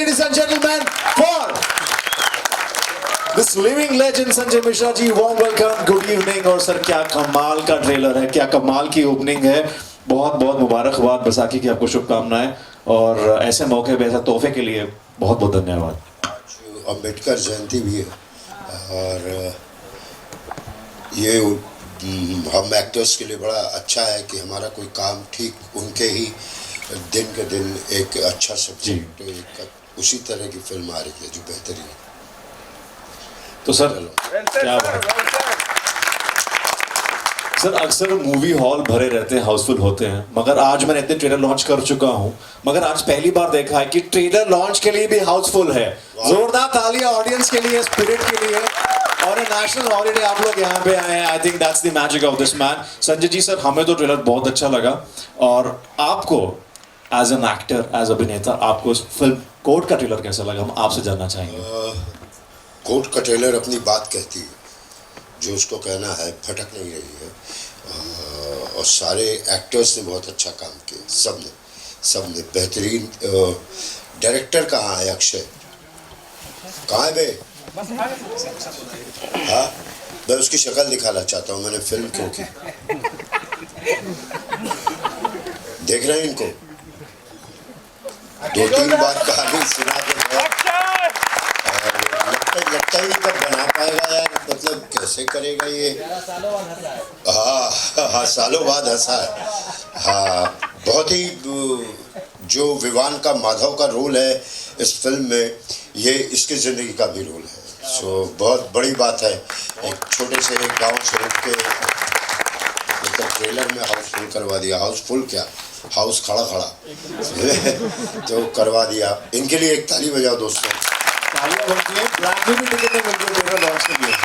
ladies and gentlemen, for this living legend Sanjay Mishra ji, warm welcome, good evening. और sir क्या कमाल का trailer है, क्या कमाल की ओपनिंग है. बहुत बहुत मुबारकबाद, बैसाखी की आपको शुभकामनाएं और ऐसे मौके पे ऐसे तोहफे के लिए बहुत बहुत धन्यवाद. आज अम्बेडकर जयंती भी है और ये हम एक्टर्स के लिए बड़ा अच्छा है कि हमारा कोई काम ठीक उनके ही दिन के दिन एक अच्छा सब्जेक्ट एक उसी तरह की फिल्म आ रही है जो बेहतरीन है. तो सर क्या बात है सर, अक्सर मूवी हॉल भरे रहते हैं, हाउसफुल होते हैं, मगर आज मैंने इतने ट्रेलर लॉन्च कर चुका हूं, मगर आज पहली बार देखा है कि ट्रेलर लॉन्च के लिए भी हाउसफुल है. जोरदार तालियां ऑडियंस के लिए, स्पिरिट के लिए. और नेशनल हॉलीडे आप लोग यहाँ पे आए हैं. I think that's the magic of this man. Sanjay ji sir, हमें तो ट्रेलर बहुत अच्छा लगा और आपको एज एन एक्टर, एज अभिनेता, आपको इस फिल्म कोर्ट का ट्रेलर कैसा लगा, हम आपसे जानना चाहेंगे. कोर्ट का ट्रेलर अपनी बात कहती है, जो उसको कहना है फटक नहीं रही है. और सारे एक्टर्स ने बहुत अच्छा काम किया, सबने बेहतरीन. डायरेक्टर कहाँ है? अक्षय कहाँ है बे? हाँ, मैं उसकी शक्ल दिखाना चाहता हूँ. मैंने फिल्म क्यों की? देख रहे हैं इनको, 2-3 बार कहानी सुना के लगता ही कब बना पाएगा यार, मतलब कैसे करेगा ये. हाँ, सालों बाद हंसा है. हाँ, बहुत ही जो विवान का माधव का रोल है इस फिल्म में, ये इसकी ज़िंदगी का भी रोल है. सो बहुत बड़ी बात है, एक छोटे से एक गांव से उठ के मतलब ट्रेलर में हाउसफुल करवा दिया. हाउसफुल क्या, हाउस खड़ा तो करवा दिया. इनके लिए एक ताली बजाओ दोस्तों. तालियां बनती हैं. ब्लैक में भी टिकट नहीं मिलती ट्रेलर लॉन्च के लिए.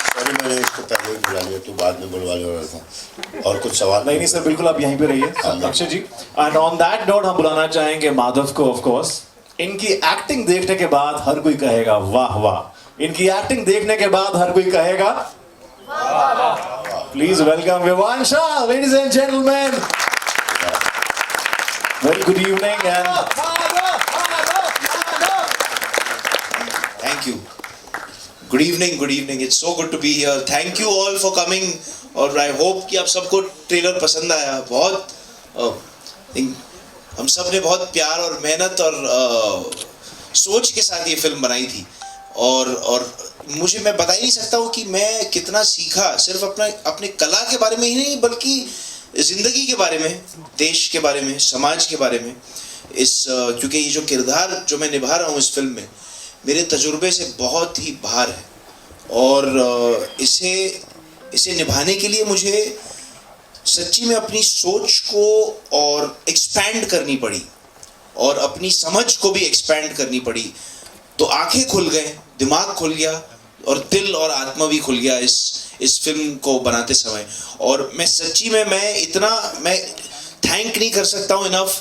सॉरी, मैंने इसको पहले ही बुला लिया, तो बाद में बुलवा ले रहा था. और कुछ सवाल? नहीं सर, बिल्कुल आप यहीं पे रहिए अक्षय जी. एंड ऑन दैट नोट हम बुलाना चाहेंगे माधव को. ऑफ कोर्स इनकी एक्टिंग देखने के बाद हर कोई कहेगा वाह वाह. इनकी एक्टिंग देखने के बाद हर कोई कहेगा please welcome Vivaan Shah, ladies and gentleman. Very good evening and Thank you. Good evening. It's so good to be here. Thank you all for coming. और I hope कि आप सबको ट्रेलर पसंद आया. बहुत हम सब ने बहुत प्यार और मेहनत और सोच के साथ ये फिल्म बनाई थी. और मुझे, मैं बता ही नहीं सकता हूँ कि मैं कितना सीखा, सिर्फ अपने कला के बारे में ही नहीं, बल्कि ज़िंदगी के बारे में, देश के बारे में, समाज के बारे में. क्योंकि ये जो किरदार जो मैं निभा रहा हूँ इस फिल्म में, मेरे तजुर्बे से बहुत ही बाहर है. और इसे निभाने के लिए मुझे सच्ची में अपनी सोच को और एक्सपैंड करनी पड़ी और अपनी समझ को भी एक्सपैंड करनी पड़ी. तो आंखें खुल गए, दिमाग खुल गया और दिल और आत्मा भी खुल गया इस फिल्म को बनाते समय. और मैं सच्ची में मैं थैंक नहीं कर सकता हूँ इनफ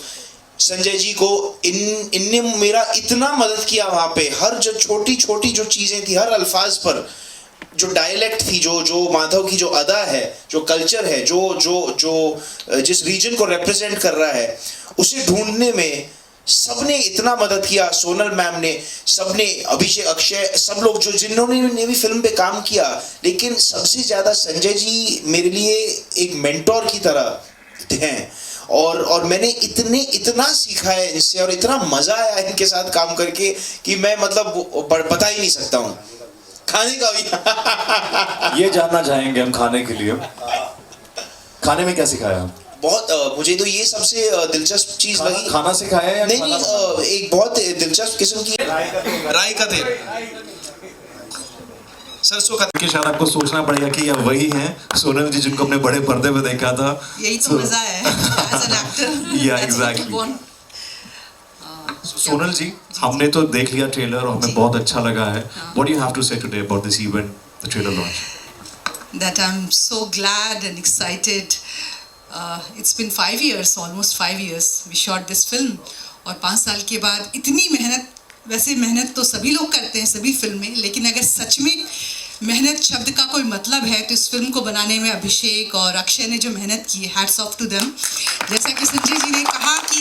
संजय जी को. इनने मेरा इतना मदद किया वहाँ पे. हर जो छोटी छोटी जो चीज़ें थी, हर अल्फाज पर जो डायलेक्ट थी, जो माधव की जो अदा है, जो कल्चर है, जो जिस रीजन को रिप्रेजेंट कर रहा है, उसे ढूंढने में सबने इतना मदद किया. सोनल मैम ने, सबने, अभिषेक, अक्षय, सब लोग जिन्होंने भी फिल्म पे काम किया. लेकिन सबसे ज़्यादा संजय जी मेरे लिए एक मेंटोर की तरह हैं. और मैंने इतना सीखा है इनसे और इतना मजा आया इनके साथ काम करके कि मैं मतलब बता ही नहीं सकता हूँ. खाने का भी ये जानना चाहेंगे हम. खाने के लिए, खाने में क्या सिखाया? बहुत मुझे तो ये सबसे दिलचस्प चीज लगी. खाना सिखाया या नहीं, एक बहुत दिलचस्प किस्म की राई का तेल, सरसों का. कि शायद आपको सोचना पड़ेगा कि यह वही हैं सोनल जी जिनको हमने बड़े पर्दे पे देखा था. यही तो मजा है एज एन एक्टर. या एग्जैक्टली. सोनल जी, हमने तो देख लिया ट्रेलर और हमें बहुत अच्छा लगा है. व्हाट यू हैव टू से today about this event, the trailer launch? That I'm so glad and excited. It's been 5 years, almost 5 years. We shot this film. और 5 साल के बाद इतनी मेहनत, वैसे मेहनत तो सभी लोग करते हैं सभी फिल्म में, लेकिन अगर सच में मेहनत शब्द का कोई मतलब है तो इस फिल्म को बनाने में अभिषेक और अक्षय ने जो मेहनत की, हैट्स ऑफ टू देम। जैसा कि संजय जी ने कहा कि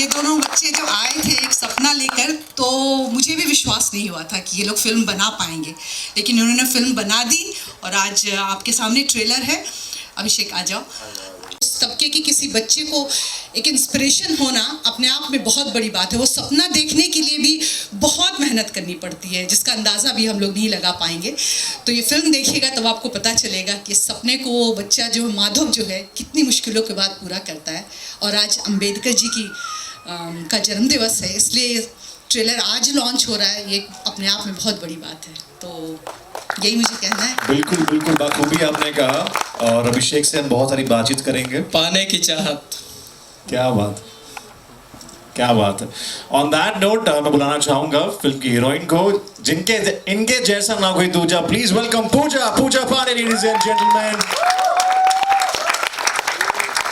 ये दोनों बच्चे जो आए थे एक सपना लेकर, तो मुझे भी विश्वास नहीं हुआ था कि ये लोग फिल्म बना पाएंगे, लेकिन उन्होंने फिल्म बना दी और आज आपके सामने ट्रेलर है। अभिषेक आ जाओ। उस तबके की किसी बच्चे को एक इंस्पिरेशन होना अपने आप में बहुत बड़ी बात है। वो सपना देखने के लिए भी बहुत मेहनत करनी पड़ती है, जिसका अंदाज़ा भी हम लोग नहीं लगा पाएंगे। तो ये फिल्म देखिएगा तब आपको पता चलेगा कि इस सपने को वो बच्चा जो माधव जो है कितनी मुश्किलों के बाद पूरा करता है। और आज अम्बेडकर जी की का जन्मदिवस है, इसलिए ट्रेलर आज लॉन्च हो रहा है, ये अपने आप में बहुत बड़ी बात है। तो यही मुझे कहना है। बिल्कुल बिल्कुल बाखूबी आपने कहा, और अभिषेक से हम बहुत सारी बातचीत करेंगे। पाने की चाहत। क्या बात, क्या बात है। ऑन दैट नोट मैं बुलाना चाहूंगा फिल्म की हीरोइन को, जिनके इनके जैसा ना कोई दूजा। Please welcome Pooja Pandey, ladies and gentleman.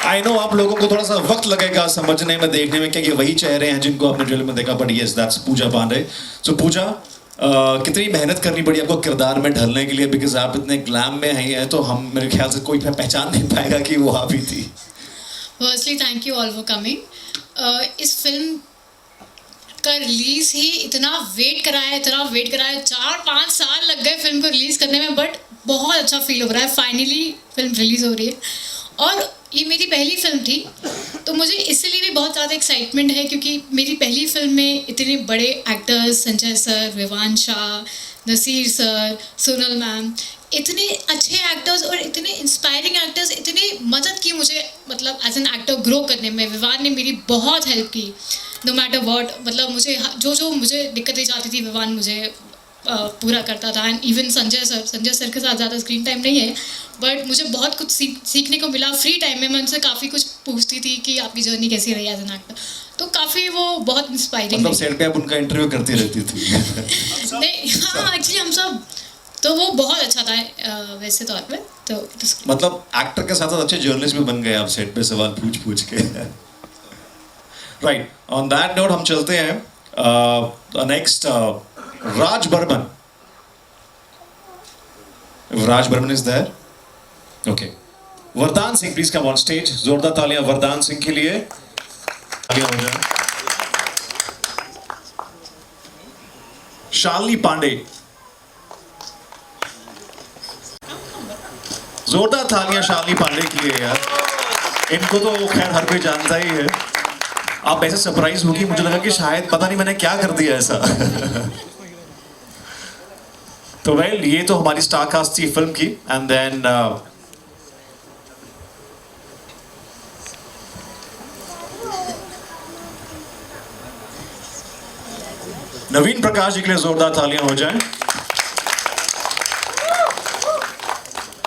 I know आप लोगों को थोड़ा सा वक्त लगेगा समझने में, देखने में, क्या ये वही चेहरे हैं जिनको आपने ट्रेलर में देखा, बट यस दैट्स पूजा पांडे। सो पूजा, कितनी मेहनत करनी पड़ी आपको किरदार में ढलने के लिए, बिकॉज आप इतने ग्लैम में हैं, तो हम मेरे ख्याल से कोई पहचान नहीं पाएगा कि वो आप ही थी। Firstly thank you all for coming. इस फिल्म का रिलीज़ ही इतना वेट कराया 4-5 साल लग गए फिल्म को रिलीज़ करने में, बट बहुत अच्छा फील हो रहा है। फाइनली फिल्म रिलीज़ हो रही है और ये मेरी पहली फिल्म थी, तो मुझे इसलिए भी बहुत ज़्यादा एक्साइटमेंट है क्योंकि मेरी पहली फिल्म में इतने बड़े actors, Sanjay sir, Vivaan Shah, Naseer sir, Sonal ma'am, इतने अच्छे एक्टर्स और इतने इंस्पायरिंग एक्टर्स, इतने मदद की मुझे, मतलब एज एन एक्टर ग्रो करने में। विवान ने मेरी बहुत हेल्प की, नो मैटर वॉट, मतलब मुझे जो मुझे दिक्कतें जाती थी विवान मुझे पूरा करता था। एंड इवन संजय सर के साथ ज़्यादा स्क्रीन टाइम नहीं है, बट मुझे बहुत कुछ सीखने को मिला। फ्री टाइम में मैं उनसे काफ़ी कुछ पूछती थी कि आपकी जर्नी कैसी रही एज एन एक्टर, तो काफ़ी वो बहुत इंस्पायरिंग। मतलब सेट पे आप उनका इंटरव्यू करती रहती थी? नहीं, हाँ, एक्चुअली हम सब, तो वो बहुत अच्छा था वैसे तौर पे। तो मतलब एक्टर के साथ साथ अच्छे जर्नलिस्ट भी बन गए आप सेट पे सवाल पूछ के। राइट, ऑन दैट नोट हम चलते हैं next Raj Burman. Raj Burman is there? Okay. Vardaan Singh please come on stage. जोरदार तालियां वरदान सिंह के लिए। तालियां हो जाए। शालिनी पांडे, जोरदार तालियां शालिनी पांडे के लिए यार। इनको तो खैर हर कोई जानता ही है। आप ऐसे सरप्राइज होगी, मुझे लगा कि शायद पता नहीं मैंने क्या कर दिया ऐसा। तो वेल, ये तो हमारी स्टार कास्ट थी फिल्म की। एंड देन नवीन प्रकाश जी के लिए जोरदार तालियां हो जाएं।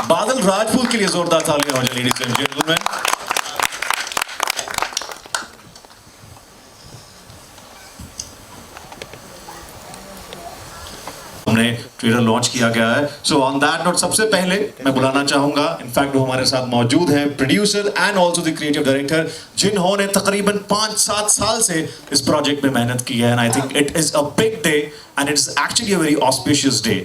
बादल राजपूत के लिए जोरदार तालियां हो जाए, लेडीज एंड जेंटलमैन। हमने ट्रेलर लॉन्च किया गया है। सो ऑन दैट नोट सबसे पहले मैं बुलाना चाहूंगा, इनफैक्ट वो हमारे साथ मौजूद है, producer and also the creative director, जिन्होंने तकरीबन 5-7 साल से इस प्रोजेक्ट में मेहनत की है। And I think it is a big day and it is actually a very auspicious day.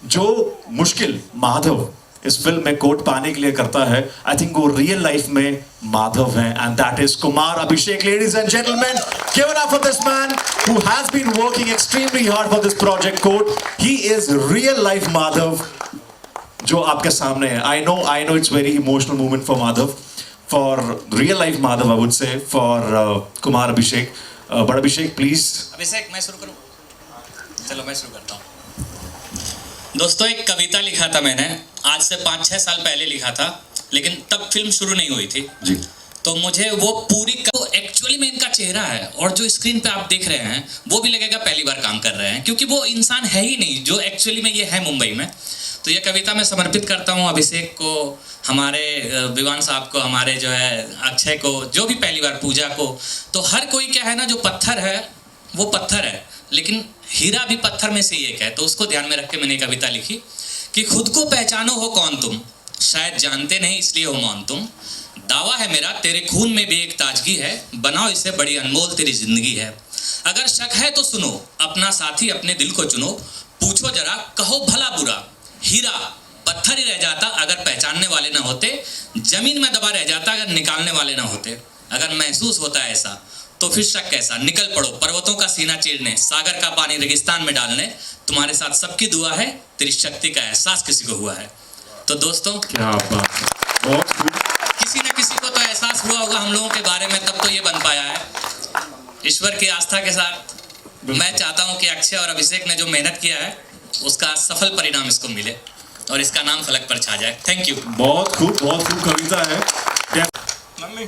जो मुश्किल माधव इस फिल्म में कोट पाने के लिए करता है, आई थिंक वो रियल लाइफ में माधव हैं, and that is Kumar Abhishek. Ladies and gentleman, give it up for this man who has been working extremely hard for this project Court. He is real life Madhav जो आपके सामने है। I know it's very emotional moment for Madhav, for real life Madhav I would say, for Kumar Abhishek, but Abhishek please। अभिषेक मैं शुरू करूं? चलो मैं शुरू करता हूं। दोस्तों, एक कविता लिखा था मैंने, आज से 5-6 साल पहले लिखा था, लेकिन तब फिल्म शुरू नहीं हुई थी जी। तो मुझे वो पूरी एक्चुअली में इनका चेहरा है, और जो स्क्रीन पे आप देख रहे हैं वो भी लगेगा पहली बार काम कर रहे हैं, क्योंकि वो इंसान है ही नहीं जो एक्चुअली में ये है मुंबई में। तो ये कविता मैं समर्पित करता हूँ अभिषेक को, हमारे विवान साहब को, हमारे जो है अक्षय को, जो भी पहली बार पूजा को। तो हर कोई क्या है ना, जो पत्थर है वो पत्थर है, लेकिन हीरा भी पत्थर में से ही एक है। तो उसको ध्यान में रख के मैंने कविता लिखी कि खुद को पहचानो हो कौन तुम, शायद जानते नहीं इसलिए हो मौन तुम। दावा है मेरा तेरे खून में भी एक ताजगी है, बनाओ इसे बड़ी अनमोल तेरी जिंदगी है। अगर शक है तो सुनो, अपना साथी अपने दिल को चुनो, पूछो जरा कहो भला बुरा, हीरा पत्थर ही रह जाता अगर पहचानने वाले ना होते, जमीन में दबा रह जाता अगर निकालने वाले ना होते। अगर महसूस होता है ऐसा तो फिर शक कैसा, निकल पड़ो पर्वतों का सीना चीरने, सागर का पानी रेगिस्तान में डालने। तुम्हारे साथ सबकी दुआ है, तेरी शक्ति का एहसास किसी को हुआ है। तो दोस्तों, क्या बात है, बहुत खूब। किसी न किसी को तो एहसास हुआ होगा हम लोगों के बारे में, तब तो ये बन पाया है। ईश्वर की आस्था के साथ मैं चाहता हूं कि अक्षय और अभिषेक ने जो मेहनत किया है उसका सफल परिणाम इसको मिले और इसका नाम फलक पर छा जाए। Thank you. बहुत खूब कविता है। मम्मी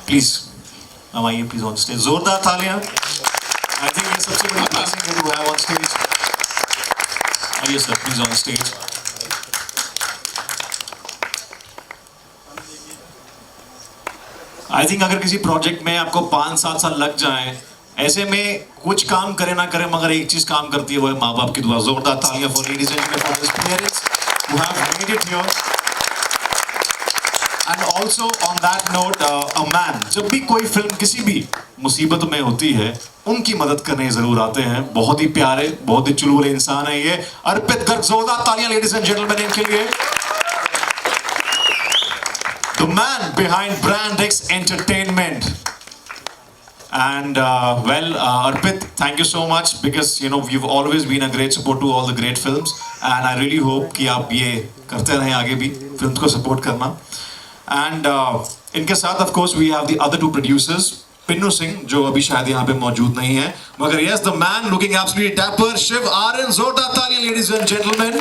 प्लीज अब आइए, प्लीज ऑन स्टेज, जोरदार तालियां। आई थिंक ये सबसे बड़ी ब्लेसिंग है टू हैव ऑन स्टेज। आइए sir, please on stage. I think अगर किसी प्रोजेक्ट में आपको 5-7 साल लग जाएं, ऐसे में कुछ काम करे ना करे मगर एक चीज काम करती है, वो है माँ बाप की दुआ। जोरदार तालियां for ladies and for his parents who have made it here. And also on that note, a man, जब भी कोई फिल्म किसी भी मुसीबत में होती है उनकी मदद करने जरूर आते हैं। बहुत ही प्यारे, बहुत ही चुलबुले इंसान है ये अर्पित गर्ग। जोरदार तालियां लेडीज एंड जेंटलमैन इनके लिए। The man behind Brand X Entertainment. And Arpit, thank you so much because you know you've always been a great support to all the great films, and I really hope कि आप ये करते रहें आगे भी films को support करना। And इनके साथ of course we have the other two producers, Pinnu Singh जो अभी शायद यहाँ पे मौजूद नहीं है, मगर yes, the man looking absolutely dapper, Shiv Aryan. जोरदार तालियां ladies and gentlemen।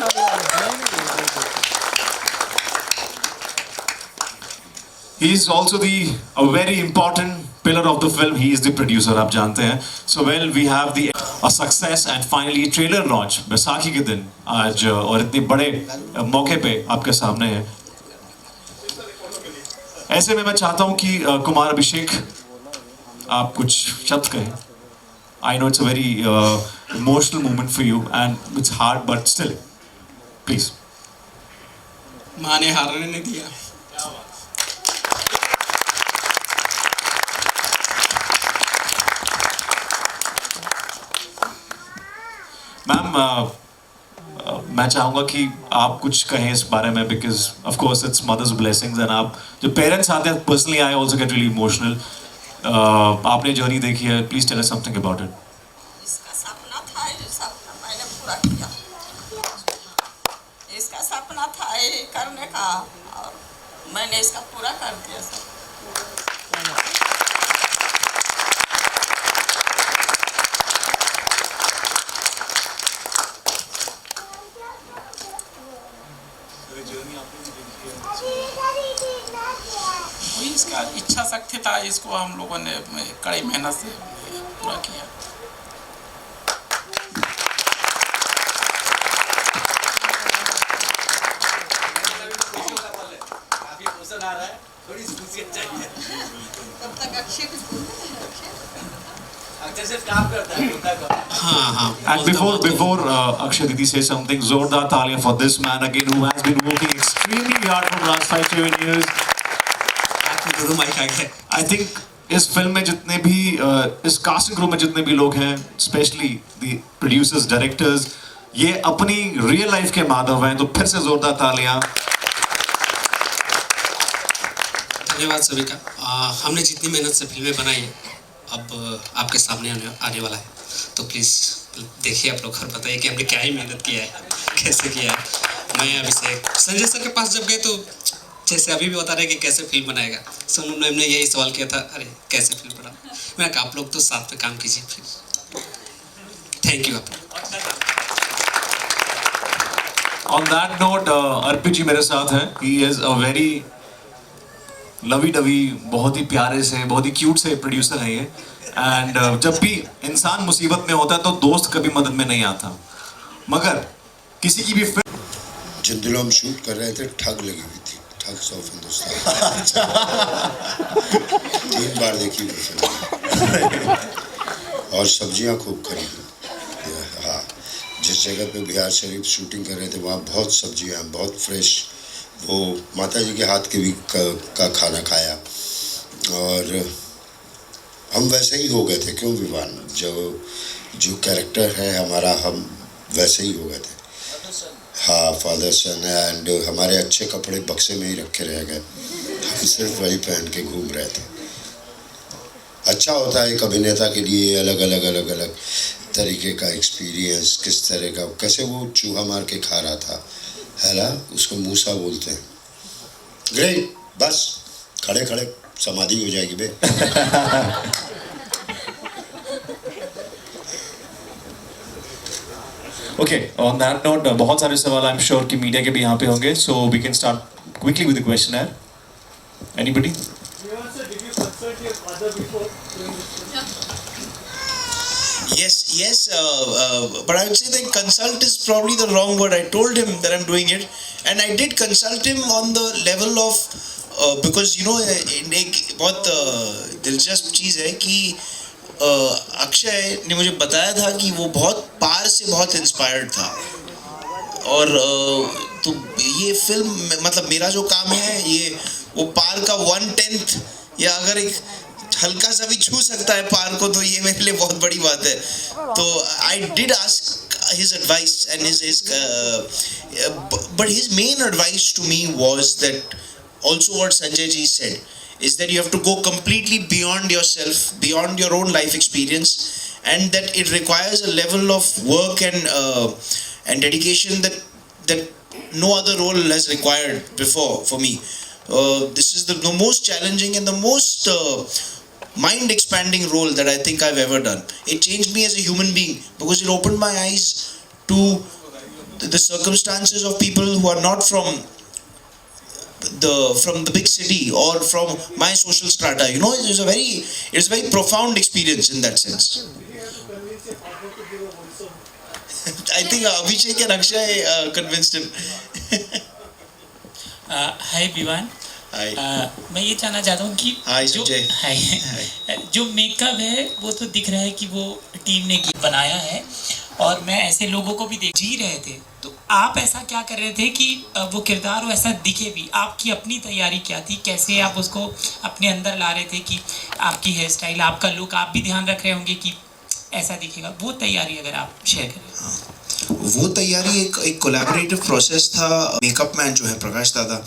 He is also a very important pillar of the film. He is the producer, आप जानते हैं। So well, we have a success and finally trailer launch Baisakhi के दिन आज, और इतने बड़े मौके पे आपके सामने है। ऐसे में मैं चाहता हूँ कि कुमार अभिषेक आप कुछ शब्द कहें। I know it's a very emotional moment for you and it's hard, but still, please. माँ ने हारने नहीं दिया। मैम, मैं चाहूँगा कि आप कुछ कहें इस बारे में, because of course it's mother's blessings and आप जो पेरेंट्स आते हैं, personally I also get really emotional. आपने जर्नी देखी है, please tell us something about it. इसका सपना था, ये सपना मैंने पूरा किया। इसका सपना था ये करने का और मैंने इसका पूरा कर दिया सब। वही इसका इच्छा शक्ति था, इसको हम लोगों ने कड़ी मेहनत से पूरा किया। तब तक Akshay And before Akshay Didi says something, जोरदार तालियां for this man again who has been working extremely hard for the last 5-7 years. I think इस फिल्म में जितने भी इस कास्टिंग क्रू में जितने भी लोग हैं, स्पेशली द प्रोड्यूसर्स, डायरेक्टर्स, ये अपनी रियल लाइफ के माधव हैं। तो फिर से जोरदार तालियां। धन्यवाद सभी का। हमने जितनी मेहनत से फिल्में बनाई है अब आपके सामने आने वाला है, तो प्लीज़ देखिए आप लोग, और बताइए कि हमने क्या ही मेहनत किया है, कैसे किया है। मैं अभिषेक संजय सर के पास जब गए तो जैसे अभी भी बता रहे कि कैसे फिल्म बनाएगा, सोनू मैम ने यही सवाल किया था, अरे कैसे फिल्म बना। मैं कहा आप लोग तो साथ में काम कीजिए फिर। थैंक यू आप लोग। On that note, अर्पित जी मेरे साथ हैं। He is a very lovey dovey, बहुत ही प्यारे से, बहुत ही क्यूट से प्रोड्यूसर है ये। एंड जब भी इंसान मुसीबत में होता है तो दोस्त कभी मदद में नहीं आता, मगर किसी की भी जिन दिनों हम शूट कर रहे थे ठग लगी हुई थी, ठग्स ऑफ हिंदुस्तान। 3 बार देखी हुई फिल्म और सब्जियां खूब खरीदी। हाँ, जिस जगह पे बिहार शरीफ शूटिंग कर रहे थे वहाँ बहुत सब्जियां, बहुत फ्रेश, वो माता जी के हाथ के भी का खाना खाया और हम वैसे ही हो गए थे। क्यों विवान, जो कैरेक्टर है हमारा, हम वैसे ही हो गए थे। हाँ फादर सन, एंड हमारे अच्छे कपड़े बक्से में ही रखे रह गए, हम सिर्फ वही पहन के घूम रहे थे। अच्छा होता है एक अभिनेता के लिए अलग अलग तरीके का एक्सपीरियंस, किस तरह का, कैसे वो चूहा मार के खा रहा था, है ना, उसको मूसा बोलते हैं। ग्रेट, बस खड़े खड़े समाधि हो जाएगी बे। ओके, ऑन दैट नोट बहुत सारे सवाल आई एम श्योर कि मीडिया के भी यहाँ पे होंगे, so we can start quickly with the question. Anybody? Yes, but I would say that consult is probably the wrong word. I told him that I'm doing it, and I did consult him on the level of because you know एक बहुत दिलचस्प चीज़ है कि अक्षय ने मुझे बताया था कि वो बहुत पार से बहुत इंस्पायर्ड था, और तो ये फिल्म मतलब मेरा जो काम है ये वो पार का 1/10 या अगर एक हल्का सा भी छू सकता है पार को तो ये मेरे लिए बहुत बड़ी बात है। तो I did ask his advice and his but his main advice to me was that also what Sanjay ji said is that you have to go completely beyond yourself, beyond your own life experience, and that it requires a level of work and dedication that no other role has required before for me. This is the most challenging and the most mind expanding role that I think I've ever done. It changed me as a human being because it opened my eyes to the circumstances of people who are not from the big city or from my social strata. You know, it's a very profound experience in that sense. I think Abhishek and Akshay convinced him. हाय विवान, मैं ये जानना चाहता हूँ कि जो makeup है वो तो दिख रहा है कि वो टीम ने बनाया है, और मैं ऐसे लोगों को भी जी रहे थे, तो आप ऐसा क्या कर रहे थे कि वो किरदार वैसा दिखे भी? आपकी अपनी तैयारी क्या थी, कैसे आप उसको अपने अंदर ला रहे थे कि आपकी हेयर स्टाइल, आपका लुक, आप भी ध्यान रख रहे होंगे कि ऐसा दिखेगा, वो तैयारी अगर आप शेयर करें। वो तैयारी एक कोलैबोरेटिव प्रोसेस था। मेकअप मैन जो है प्रकाश दादा,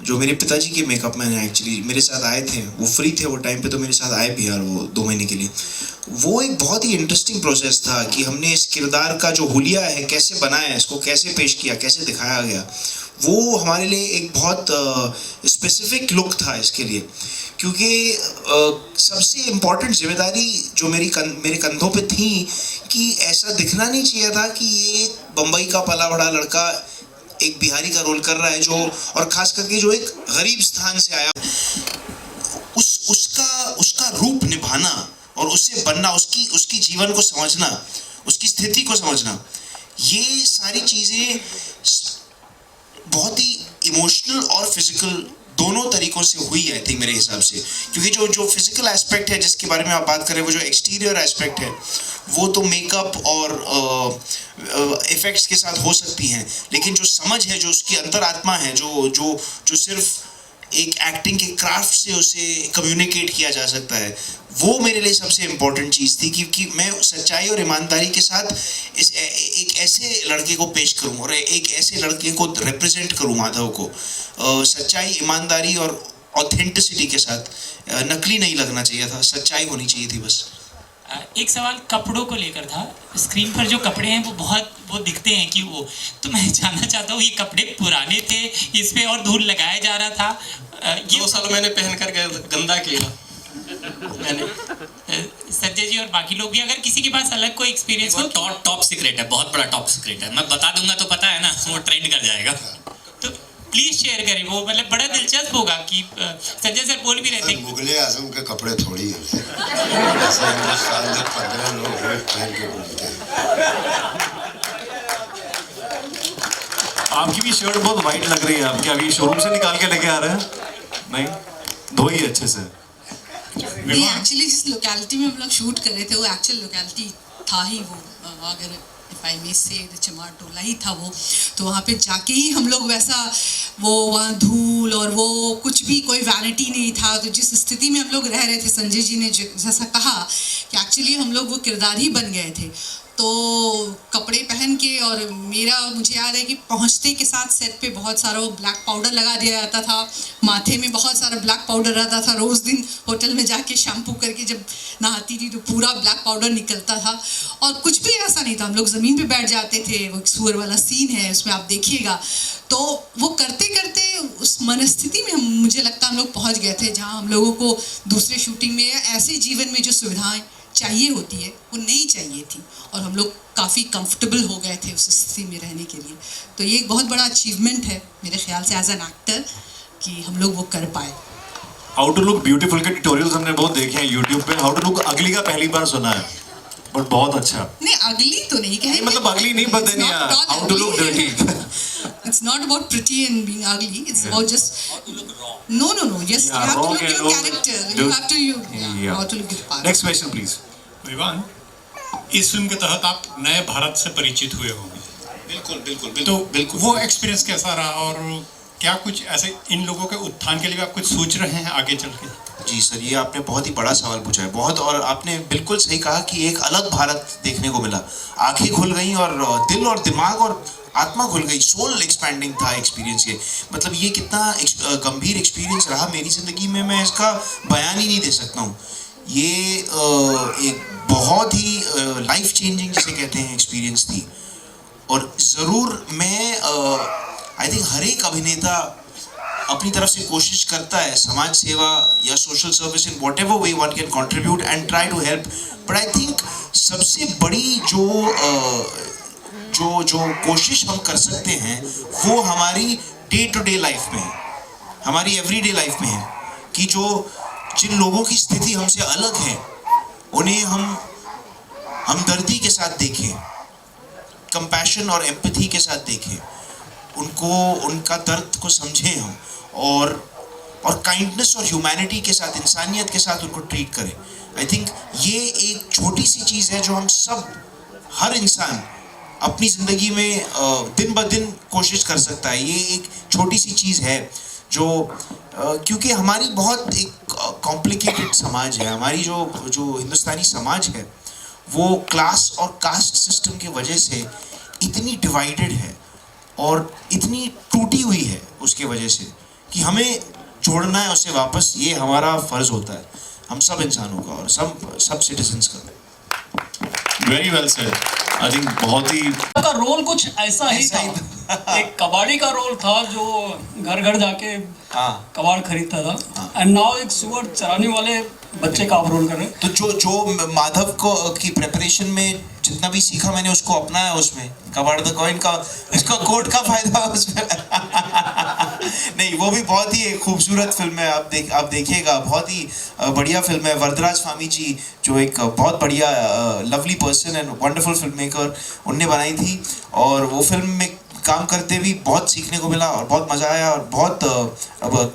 जो मेरे पिताजी के मेकअप मैन हैं, एक्चुअली मेरे साथ आए थे, वो फ्री थे वो टाइम पे, तो मेरे साथ आए बिहार वो 2 महीने के लिए। वो एक बहुत ही इंटरेस्टिंग प्रोसेस था कि हमने इस किरदार का जो हुलिया है कैसे बनाया, इसको कैसे पेश किया, कैसे दिखाया गया, वो हमारे लिए एक बहुत स्पेसिफिक लुक था इसके लिए। क्योंकि सबसे इम्पॉर्टेंट जिम्मेदारी जो मेरे कंधों पे थी कि ऐसा दिखना नहीं चाहिए था कि ये बम्बई का पला बड़ा लड़का एक बिहारी का रोल कर रहा है, जो और खास करके जो एक गरीब स्थान से आया, उसका रूप निभाना और उससे बनना, उसकी जीवन को समझना, उसकी स्थिति को समझना, ये सारी चीज़ें बहुत ही इमोशनल और फिजिकल दोनों तरीकों से हुई है, आई थिंक मेरे हिसाब से। क्योंकि जो फिजिकल एस्पेक्ट है जिसके बारे में आप बात करें, वो जो एक्सटीरियर एस्पेक्ट है, वो तो मेकअप और इफेक्ट्स के साथ हो सकती हैं, लेकिन जो समझ है, जो उसकी अंतरात्मा है, जो सिर्फ एक एक्टिंग के क्राफ्ट से उसे कम्युनिकेट किया जा सकता है, वो मेरे लिए सबसे इम्पोर्टेंट चीज़ थी। क्योंकि मैं सच्चाई और ईमानदारी के साथ एक ऐसे लड़के को पेश करूं और एक ऐसे लड़के को रिप्रेजेंट करूं, माधव को, सच्चाई, ईमानदारी और ऑथेंटिसिटी के साथ। नकली नहीं लगना चाहिए था, सच्चाई होनी चाहिए थी बस। एक सवाल कपड़ों को लेकर था। स्क्रीन पर जो कपड़े हैं वो दिखते हैं कि वो, तो मैं जानना चाहता हूँ ये कपड़े पुराने थे, इस पे और धूल लगाया जा रहा था? 2 साल मैंने पहन कर गंदा किया मैंने। संजय जी और बाकी लोग भी, अगर किसी के पास अलग कोई एक्सपीरियंस हो। टॉप सीक्रेट है, बहुत बड़ा टॉप सीक्रेट है, मैं बता दूंगा तो पता है ना, वो ट्रेंड कर जाएगा। तो प्लीज शेयर करें, वो मतलब बड़ा दिलचस्प होगा कि संजय सर बोल भी रहे थे मुगले आजम के कपड़े थोड़ी हैं, ऐसे हिंदुस्तान में 15 लोग पहन के घूमते हैं। आपकी भी शर्ट बहुत वाइट लग रही है, आपकी अभी शोरूम से निकाल के लेके आ रहे हैं? नहीं, धोई अच्छे से। नहीं, एक्चुअली जिस लोकेलिटी में हम लोग शूट कर रहे थे वो एक्चुअल लोकेलिटी था ही वो, अगर इफ आई मे से चमार टोला ही था वो, तो वहाँ पे जाके ही हम लोग वैसा, वो वहाँ धूल और वो कुछ भी कोई वैनिटी नहीं था। तो जिस स्थिति में हम लोग रह रहे थे, संजय जी ने जैसा कहा कि एक्चुअली हम लोग वो किरदार ही बन गए थे, तो कपड़े पहन के, और मुझे याद है कि पहुंचते के साथ सेट पे बहुत सारा वो ब्लैक पाउडर लगा दिया जाता था, माथे में बहुत सारा ब्लैक पाउडर रहता था, रोज़ दिन होटल में जाके शैम्पू करके जब नहाती थी तो पूरा ब्लैक पाउडर निकलता था, और कुछ भी ऐसा नहीं था, हम लोग ज़मीन पे बैठ जाते थे। वो सुअर वाला सीन है उसमें, आप देखिएगा। तो वो करते करते उस मनस्थिति में मुझे लगता है हम लोग पहुँच गए थे जहाँ हम लोगों को दूसरे शूटिंग में या ऐसे जीवन में जो सुविधाएँ चाहिए होती है वो नहीं चाहिए थी, और हम लोग काफ़ी कंफर्टेबल हो गए थे उस स्थिति में रहने के लिए। तो ये एक बहुत बड़ा अचीवमेंट है मेरे ख्याल से एज एन एक्टर कि हम लोग वो कर पाए। हाउ टू लुक ब्यूटीफुल के ट्यूटोरियल्स हमने बहुत देखे हैं यूट्यूब पे। हाउ टू लुक अगली का पहली बार सुना है, बट बहुत अच्छा। नहीं, अगली तो नहीं कहेंगे, मतलब अगली नहीं, but then how to look dirty. It's not about pretty and being ugly. It's about just how to look wrong. No. Yes, you have to look your character. You have to how to look your part. Next question, please. Vivaan, इस फिल्म के तहत आप नए भारत से परिचित हुए होंगे। बिल्कुल तो बिल्कुल वो एक्सपीरियंस कैसा रहा, और क्या कुछ ऐसे इन लोगों के उत्थान के लिए आप कुछ सोच रहे हैं आगे चल के? जी सर, ये आपने बहुत ही बड़ा सवाल पूछा है, बहुत। और आपने बिल्कुल सही कहा कि एक अलग भारत देखने को मिला। आंखें खुल गई और दिल और दिमाग और आत्मा खुल गई। सोल एक्सपैंडिंग था एक्सपीरियंस ये। मतलब ये कितना गंभीर एक्सपीरियंस रहा मेरी ज़िंदगी में, मैं इसका बयान ही नहीं दे सकता हूँ। ये एक बहुत ही लाइफ चेंजिंग जिसे कहते हैं एक्सपीरियंस थी। और ज़रूर मैं आई थिंक हर एक अभिनेता अपनी तरफ से कोशिश करता है समाज सेवा या social service in whatever way one can contribute and try to help. But I think सबसे बड़ी जो कोशिश हम कर सकते हैं वो हमारी डे टू डे लाइफ में है, हमारी एवरीडे लाइफ में है, कि जिन लोगों की स्थिति हमसे अलग है उन्हें हम हमदर्दी के साथ देखें, कंपैशन और एम्पैथी के साथ देखें, उनका दर्द को समझें हम, और काइंडनेस और ह्यूमैनिटी के साथ, इंसानियत के साथ उनको ट्रीट करें। आई थिंक ये एक छोटी सी चीज़ है जो हम सब, हर इंसान अपनी ज़िंदगी में दिन ब दिन कोशिश कर सकता है। ये एक छोटी सी चीज़ है जो क्योंकि हमारी बहुत एक कॉम्प्लिकेटेड समाज है, हमारी जो हिंदुस्तानी समाज है वो क्लास और कास्ट सिस्टम की वजह से इतनी डिवाइडेड है और इतनी टूटी हुई है उसके वजह से कि हमें जोड़ना है उसे वापस। ये हमारा फ़र्ज़ होता है हम सब इंसानों का और सब सिटीजन्स का। Very well said. I think बहुत ही का रोल कुछ ऐसा ही था। एक कबाड़ी का रोल था जो घर घर जाके कबाड़ खरीदता था, एंड नाउ एक सुअर चराने वाले बच्चे का आप रोल कर रहे हैं। तो जो माधव की प्रेपरेशन में जितना भी सीखा मैंने उसको अपनाया उसमें। कबाड़ द कॉइन का इसका कोट का फायदा उसमें नहीं, वो भी बहुत ही खूबसूरत फिल्म है। आप देखिएगा, बहुत ही बढ़िया फिल्म है। वरदराज स्वामी जी जो एक बहुत बढ़िया lovely person and wonderful film maker, उनने बनाई थी, और वो फिल्म में काम करते भी बहुत सीखने को मिला और बहुत मज़ा आया और बहुत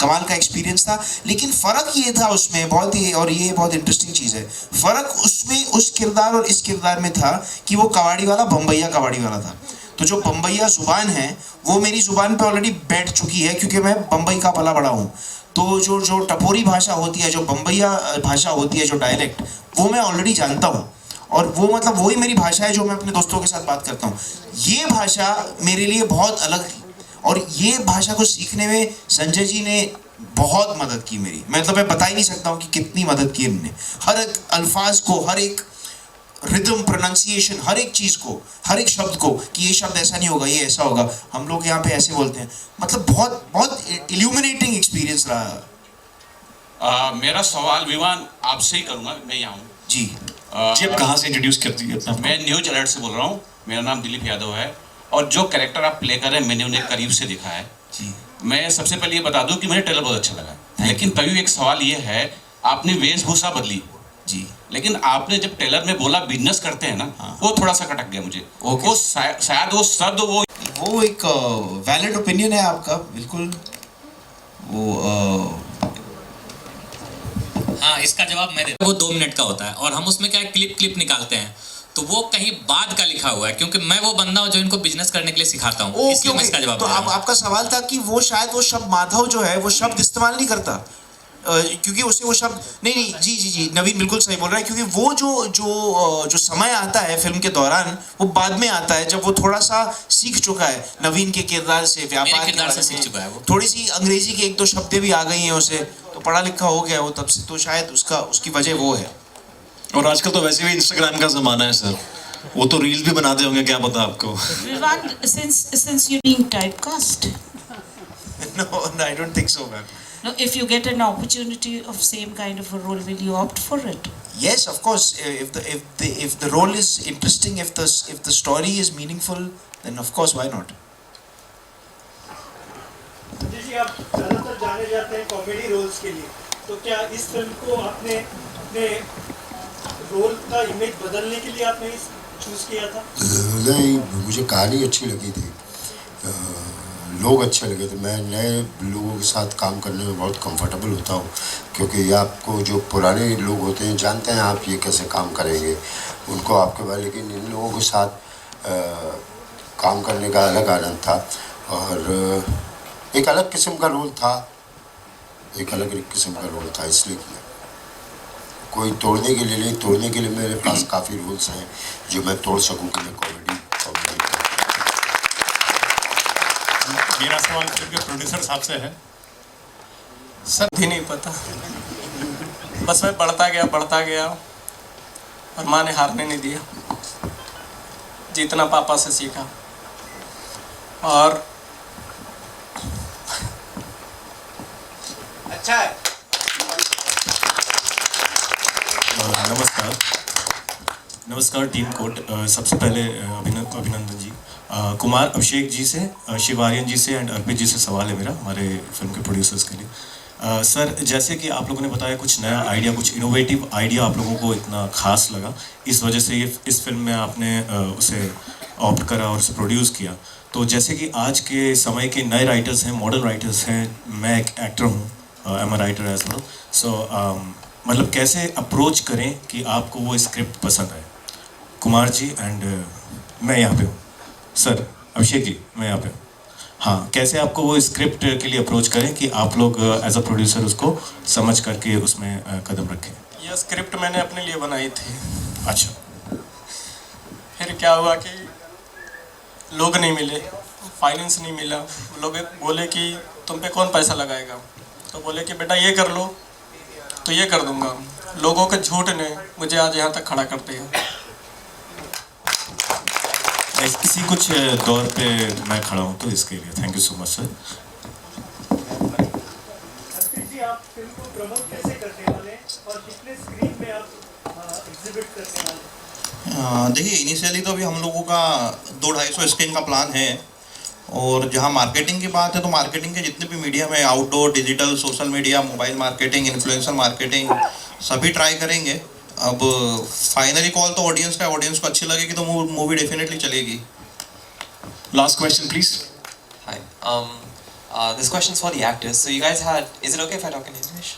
कमाल का एक्सपीरियंस था। लेकिन फ़र्क ये था उसमें बहुत ही, और ये बहुत इंटरेस्टिंग चीज़ है, फ़र्क उसमें उस किरदार और इस किरदार में था कि वो कबाड़ी वाला बम्बैया कबाड़ी वाला था। तो जो बम्बैया ज़ुबान है वो मेरी ज़ुबान पे ऑलरेडी बैठ चुकी है क्योंकि मैं बम्बई का पला बड़ा हूँ। तो जो टपोरी भाषा होती है, जो बम्बैया भाषा होती है, जो डायलेक्ट, वो मैं ऑलरेडी जानता हूँ, और वो मतलब वही मेरी भाषा है जो मैं अपने दोस्तों के साथ बात करता हूँ। ये भाषा मेरे लिए बहुत अलग थी, और ये भाषा को सीखने में संजय जी ने बहुत मदद की मेरी। मैं बता ही नहीं सकता हूँ कि कितनी मदद की उन्होंने। हर एक अल्फाज को, हर एक रिदम, प्रोनाउंसिएशन, हर एक चीज़ को, हर एक शब्द को, कि ये शब्द ऐसा नहीं होगा, ये ऐसा होगा, हम लोग यहाँ पे ऐसे बोलते हैं। मतलब बहुत बहुत इल्यूमिनेटिंग एक्सपीरियंस रहा। मेरा सवाल विवान आपसे ही करूँगा, मैं यहाँ हूँ जी। जी, आप कहाँ से इंट्रोड्यूस कर दीजिए अपना? मैं न्यूज अलर्ट से बोल रहा हूँ। मेरा नाम दिलीप यादव है, और जो कैरेक्टर आप प्ले कर रहे हैं मैंने उन्हें करीब से देखा है जी। मैं सबसे पहले ये बता दूं कि मुझे ट्रेलर बहुत अच्छा लगा, लेकिन तभी एक सवाल ये है, आपने वेशभूषा बदली जी, लेकिन आपने जब ट्रेलर में बोला बिजनेस करते हैं ना, वो थोड़ा सा खटक गया मुझे। वो शायद वो शब्द वो एक वैलिड ओपिनियन है आपका, बिल्कुल। वो हाँ, इसका जवाब मैं देता हूँ। वो 2 मिनट का होता है और हम उसमें क्या क्लिप निकालते हैं, तो वो कहीं बाद का लिखा हुआ है, क्योंकि मैं वो बंदा हूँ जो इनको बिजनेस करने के लिए सिखाता हूँ, इसलिए मैं इसका जवाब तो आपका सवाल था कि वो शायद वो शब्द माधव जो है वो शब्द इस्तेमाल नहीं करता, क्योंकि उससे वो शब्द नहीं जी नवीन बिल्कुल सही बोल रहा है, क्योंकि वो जो समय आता है फिल्म के दौरान वो बाद में आता है जब वो थोड़ा सा सीख चुका है नवीन के किरदार से, व्यापार के बारे में सीख चुका है वो। थोड़ी सी अंग्रेजी के 1-2 शब्दें भी आ गई हैं उसे, तो पढ़ा लिखा हो गया वो तब से, तो शायद उसकी वजह वो है। और आजकल तो वैसे भी इंस्टाग्राम का जमाना है सर, वो तो रील्स भी बनाते होंगे, क्या पता आपको। Vivaan, since you're being typecast, No, I don't think so, man. no, if you get an opportunity of same kind of a role, will you opt for it? Yes, of course. If the role is interesting, if the story is meaningful, then of course, why not? जी आप ज़्यादातर जाने जाते हैं comedy roles के लिए, तो क्या इस फिल्म को आपने अपने रोल का इमेज बदलने के लिए आपने चूज किया था? नहीं, मुझे कहानी अच्छी लगी थी, लोग अच्छे लगे थे। मैं नए लोगों के साथ काम करने में बहुत कंफर्टेबल होता हूँ, क्योंकि ये आपको जो पुराने लोग होते हैं जानते हैं आप ये कैसे काम करेंगे, उनको आपके बारे, लेकिन इन लोगों के साथ काम करने का अलग आनंद था और एक अलग किस्म का रोल था, एक अलग किस्म का रोल था, इसलिए किया। कोई तोड़ने के लिए नहीं, तोड़ने के लिए मेरे पास काफ़ी रोल्स हैं जो मैं तोड़ सकूँ कि मैं कॉमेडी मेरा सवाल फिल्म के प्रोड्यूसर साहब से है। सर भी नहीं पता, बस मैं बढ़ता गया और माँ ने हारने नहीं दिया, जितना पापा से सीखा। और अच्छा है। नमस्कार टीम कोट। सबसे पहले अभिनंदन जी। कुमार अभिषेक जी से, शिवार्यन जी से एंड अर्पित जी से सवाल है मेरा, हमारे फिल्म के प्रोड्यूसर्स के लिए। सर, जैसे कि आप लोगों ने बताया कुछ नया आइडिया, कुछ इनोवेटिव आइडिया आप लोगों को इतना खास लगा, इस वजह से ये इस फिल्म में आपने उसे ऑप्ट करा और उसे प्रोड्यूस किया। तो जैसे कि आज के समय के नए राइटर्स हैं, मॉडर्न राइटर्स हैं, मैं एक एक्टर हूँ, I am a writer as well, so मतलब कैसे अप्रोच करें कि आपको वो स्क्रिप्ट पसंद आए? कुमार जी एंड मैं यहाँ पे हूँ सर, अभिषेक जी मैं यहाँ पे हूँ। हाँ, कैसे आपको वो स्क्रिप्ट के लिए अप्रोच करें कि आप लोग एज अ प्रोड्यूसर उसको समझ करके उसमें कदम रखें? यह स्क्रिप्ट मैंने अपने लिए बनाई थी। अच्छा। फिर क्या हुआ कि लोग नहीं मिले, फाइनेंस नहीं मिला, लोग बोले कि तुम पे कौन पैसा लगाएगा, तो बोले कि बेटा ये कर लो, तो ये कर दूंगा। लोगों के झूठ ने मुझे आज यहाँ तक खड़ा कर दिया। इसी कुछ दौर पे मैं खड़ा हूँ, तो इसके लिए thank you so much sir. जी आप फिल्म को प्रमोट कैसे करने वाले और कितने स्क्रीन में आप एग्जिबिट करने वाले? देखिए, इनिशियली तो अभी हम लोगों का 200-250 स्क्रीन का प्लान है, और जहाँ मार्केटिंग की बात है तो मार्केटिंग के जितने भी मीडियम है, outdoor, digital, social media, mobile marketing, influencer marketing, सभी ट्राई करेंगे। अब फाइनली कॉल तो ऑडियंस का, ऑडियंस को अच्छी लगेगी तो मूवी डेफिनेटली चलेगी। Last question please. Hi. This question is for the actors. So you guys had. Is it okay if I talk in English?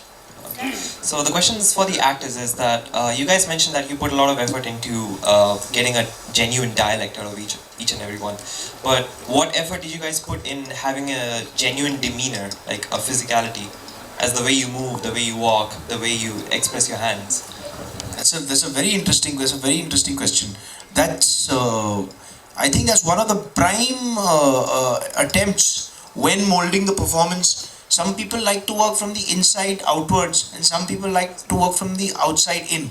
Okay. So the question is for the actors is that you guys mentioned that you put a lot of effort into getting a genuine dialect out of each and every one. But what effort did you guys put in having a genuine demeanor, like a physicality, as the way you move, the way you walk, the way you express your hands? That's a very interesting question. That's I think that's one of the prime attempts when molding the performance. Some people like to work from the inside outwards, and some people like to work from the outside in.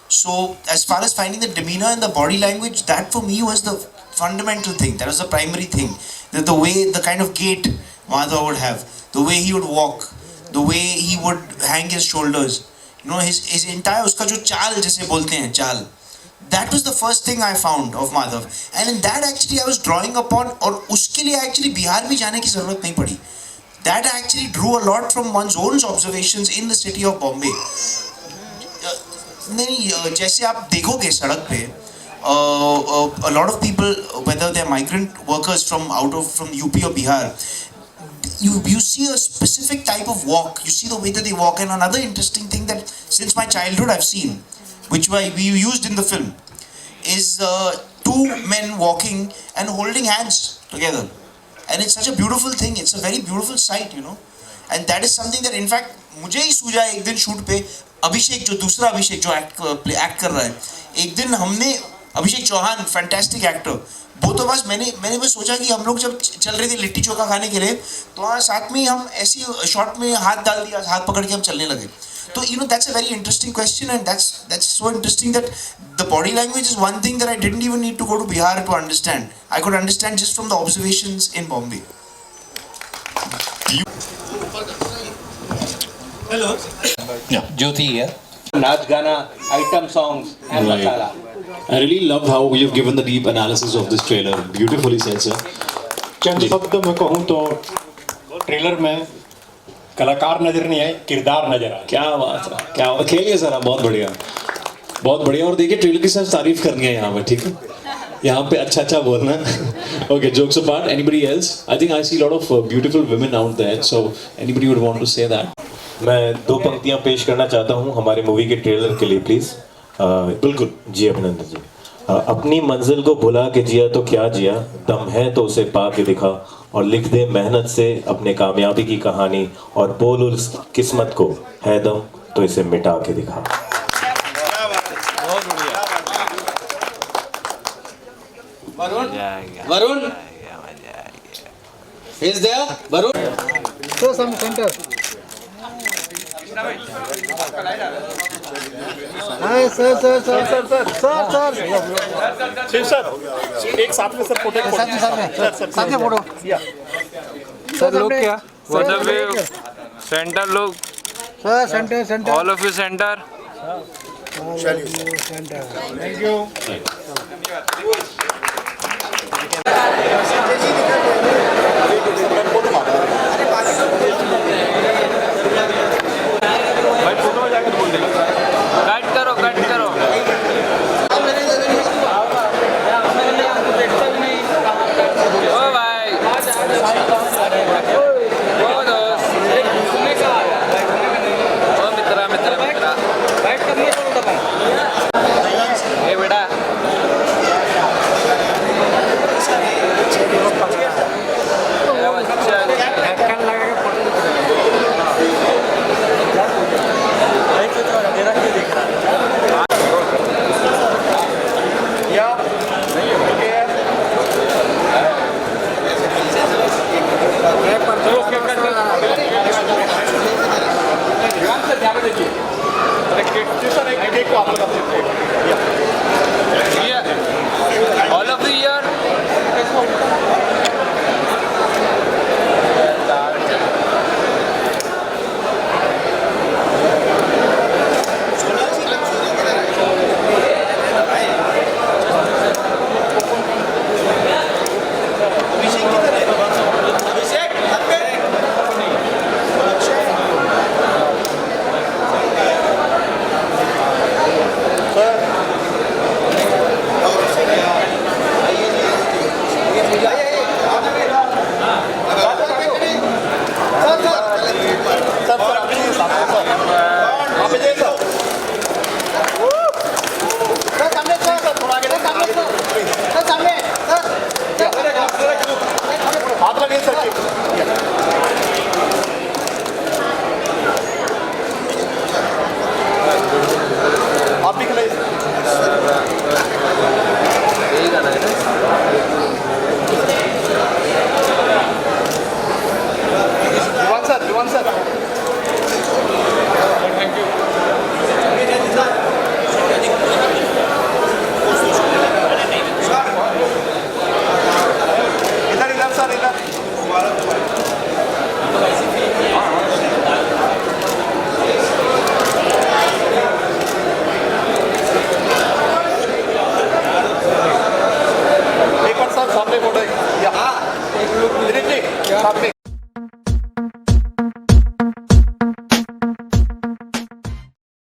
So as far as finding the demeanor and the body language, that for me was the fundamental thing. That was the primary thing. That the kind of gait Madhav would have, the way he would walk, the way he would hang his shoulders. You know, his entire, उसका जो चाल जैसे बोलते हैं, चाल, that was the first thing I found of Madhav, and in that actually I was drawing upon, और उसके लिए actually बिहार भी जाने की ज़रूरत नहीं पड़ी. That actually drew a lot from one's own observations in the city of Bombay. नहीं, जैसे आप देखोगे सड़क पे, a lot of people, whether they're migrant workers from UP or Bihar, you see a specific type of walk. You see the way that they walk. And another interesting thing that since my childhood I've seen, which we used in the film, is two men walking and holding hands together. And it's such a beautiful thing. It's a very beautiful sight, you know. And that is something that in fact मुझे ही सूझा एक दिन shoot पे, अभिषेक जो दूसरा अभिषेक जो act कर रहा है, एक दिन हमने Abhishek Chauhan fantastic actor, both of us, मैंने बस सोचा कि हम लोग जब चल रहे थे लिट्टी चोखा खाने के लिए, तो वहाँ साथ में हम ऐसी शॉट में हाथ डाल दिया, हाथ पकड़ के हम चलने लगे. So that's a very interesting question, and that's so interesting that the body language is one thing that I didn't even need to go to Bihar to understand. I could understand just from the observations in Bombay. Hello. Yeah. Jyoti here. Naach Gana, item songs and Right. masala. I really love how you've given the deep analysis of this trailer. Beautifully said, sir. चंद शब्द में कहूँ तो trailer में कलाकार नजर नहीं आए, किरदार नजर आए. क्या बात है, क्या खेलिए सर आप, बहुत बढ़िया, बहुत बढ़िया. और देखिए ट्रेलर की सिर्फ तारीफ करनी है यहाँ पे, ठीक है, यहाँ पे अच्छा बोलना. Okay, jokes apart, anybody else? I think I see lot of beautiful women out there, so anybody would want to say that? मैं 2 पंक्तियां पेश करना चाहता हूं हमारे मूवी के ट्रेलर के लिए, प्लीज. बिल्कुल जी अभिनंदन जी. अपनी मंजिल को भुला के जिया तो क्या जिया, दम है तो उसे पा के दिखा, और लिख दे मेहनत से अपने कामयाबी की कहानी, और बोल उस किस्मत को है दम तो इसे मिटा के दिखा. Varun. Is there? Varun. So some center. Hi, sir. Shiv sir, एक साथ में सर फोटो. साथ में फोटो. सर लोग क्या? सेंटर लोग. Sir centre. All of you centre. Thank you. भाई फोटो में जाकर बोल देगा. कट करो. ओ भाई. ओ दोस्त. ओ मित्रा. ए बेटा. All of you here. सामने फोटो.